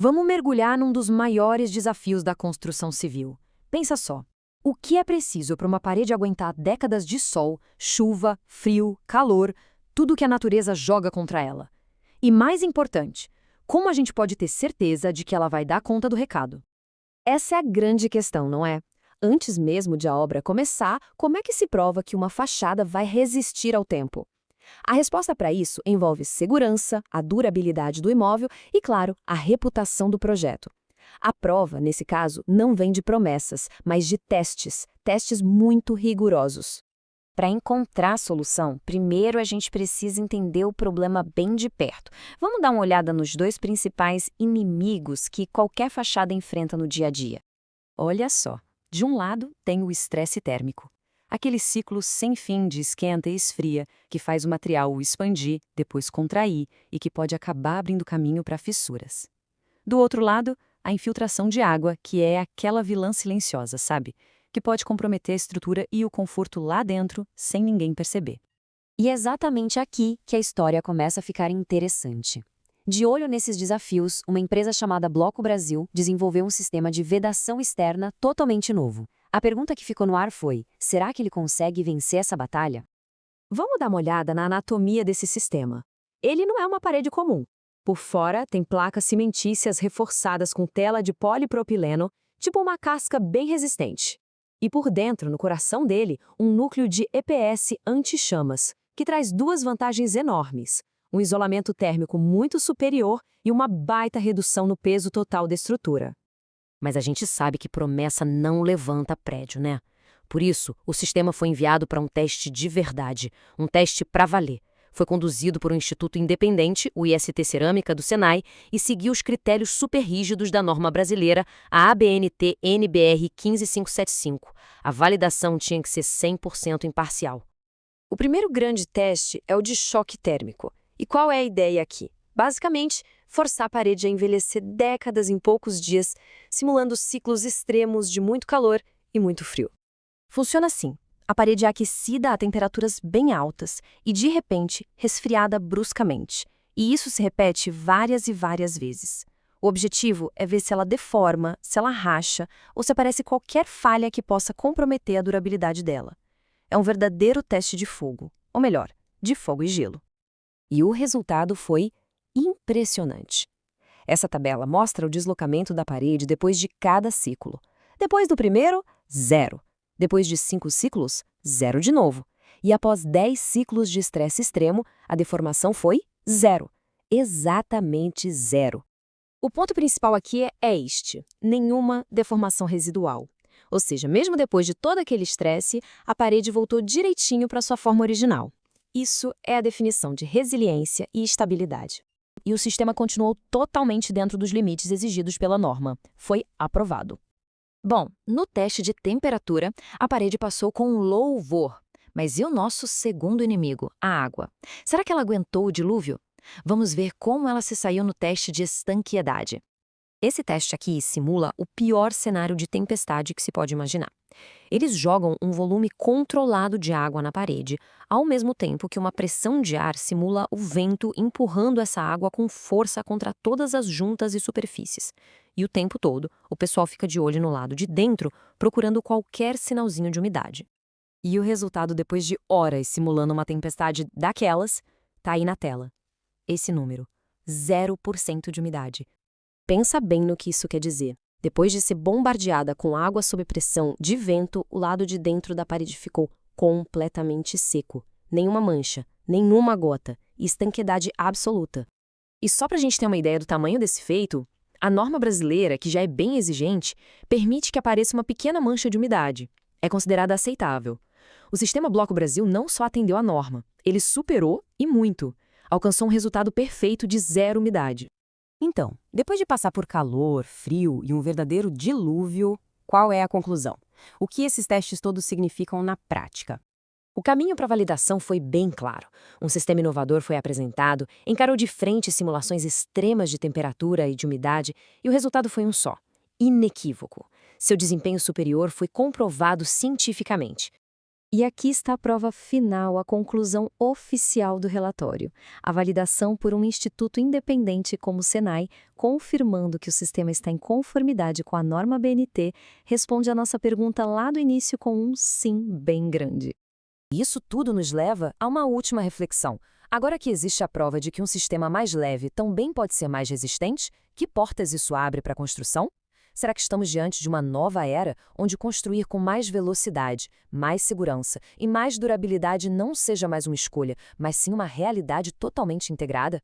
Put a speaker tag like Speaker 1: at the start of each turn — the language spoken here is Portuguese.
Speaker 1: Vamos mergulhar num dos maiores desafios da construção civil. Pensa só. O que é preciso para uma parede aguentar décadas de sol, chuva, frio, calor, tudo que a natureza joga contra ela? E mais importante, como a gente pode ter certeza de que ela vai dar conta do recado? Essa é a grande questão, não é? Antes mesmo de a obra começar, como é que se prova que uma fachada vai resistir ao tempo? A resposta para isso envolve segurança, a durabilidade do imóvel e, claro, a reputação do projeto. A prova, nesse caso, não vem de promessas, mas de testes muito rigorosos. Para encontrar a solução, primeiro a gente precisa entender o problema bem de perto. Vamos dar uma olhada nos dois principais inimigos que qualquer fachada enfrenta no dia a dia. Olha só, de um lado tem o estresse térmico. Aquele ciclo sem fim de esquenta e esfria que faz o material expandir, depois contrair e que pode acabar abrindo caminho para fissuras. Do outro lado, a infiltração de água, que é aquela vilã silenciosa, sabe? Que pode comprometer a estrutura e o conforto lá dentro sem ninguém perceber. E é exatamente aqui que a história começa a ficar interessante. De olho nesses desafios, uma empresa chamada Bloco Brasil desenvolveu um sistema de vedação externa totalmente novo. A pergunta que ficou no ar foi: será que ele consegue vencer essa batalha? Vamos dar uma olhada na anatomia desse sistema. Ele não é uma parede comum. Por fora, tem placas cimentícias reforçadas com tela de polipropileno, tipo uma casca bem resistente. E por dentro, no coração dele, um núcleo de EPS anti-chamas, que traz duas vantagens enormes: um isolamento térmico muito superior e uma baita redução no peso total da estrutura. Mas a gente sabe que promessa não levanta prédio, né? Por isso, o sistema foi enviado para um teste de verdade, um teste para valer. Foi conduzido por um instituto independente, o IST Cerâmica do Senai, e seguiu os critérios super rígidos da norma brasileira, a ABNT NBR 15575. A validação tinha que ser 100% imparcial. O primeiro grande teste é o de choque térmico. E qual é a ideia aqui? Basicamente, forçar a parede a envelhecer décadas em poucos dias, simulando ciclos extremos de muito calor e muito frio. Funciona assim. A parede é aquecida a temperaturas bem altas e, de repente, resfriada bruscamente. E isso se repete várias e várias vezes. O objetivo é ver se ela deforma, se ela racha ou se aparece qualquer falha que possa comprometer a durabilidade dela. É um verdadeiro teste de fogo, ou melhor, de fogo e gelo. E o resultado foi impressionante. Essa tabela mostra o deslocamento da parede depois de cada ciclo. Depois do primeiro, 0. Depois de 5 ciclos, 0 de novo. E após 10 ciclos de estresse extremo, a deformação foi 0. Exatamente 0. O ponto principal aqui é este: nenhuma deformação residual. Ou seja, mesmo depois de todo aquele estresse, a parede voltou direitinho para sua forma original. Isso é a definição de resiliência e estabilidade. E o sistema continuou totalmente dentro dos limites exigidos pela norma. Foi aprovado. Bom, no teste de temperatura, a parede passou com louvor. Mas e o nosso segundo inimigo, a água? Será que ela aguentou o dilúvio? Vamos ver como ela se saiu no teste de estanqueidade. Esse teste aqui simula o pior cenário de tempestade que se pode imaginar. Eles jogam um volume controlado de água na parede, ao mesmo tempo que uma pressão de ar simula o vento empurrando essa água com força contra todas as juntas e superfícies. E o tempo todo, o pessoal fica de olho no lado de dentro, procurando qualquer sinalzinho de umidade. E o resultado, depois de horas simulando uma tempestade daquelas, tá aí na tela. Esse número: 0% de umidade. Pensa bem no que isso quer dizer. Depois de ser bombardeada com água sob pressão de vento, o lado de dentro da parede ficou completamente seco. Nenhuma mancha, nenhuma gota, estanqueidade absoluta. E só para a gente ter uma ideia do tamanho desse feito, a norma brasileira, que já é bem exigente, permite que apareça uma pequena mancha de umidade. É considerada aceitável. O sistema Bloco Brasil não só atendeu à norma, ele superou e muito. Alcançou um resultado perfeito de 0 umidade. Então, depois de passar por calor, frio e um verdadeiro dilúvio, qual é a conclusão? O que esses testes todos significam na prática? O caminho para a validação foi bem claro. Um sistema inovador foi apresentado, encarou de frente simulações extremas de temperatura e de umidade, e o resultado foi um só: inequívoco. Seu desempenho superior foi comprovado cientificamente.
Speaker 2: E aqui está a prova final, a conclusão oficial do relatório. A validação por um instituto independente como o Senai, confirmando que o sistema está em conformidade com a norma BNT, responde à nossa pergunta lá do início com um sim bem grande.
Speaker 1: Isso tudo nos leva a uma última reflexão. Agora que existe a prova de que um sistema mais leve também pode ser mais resistente, que portas isso abre para a construção? Será que estamos diante de uma nova era onde construir com mais velocidade, mais segurança e mais durabilidade não seja mais uma escolha, mas sim uma realidade totalmente integrada?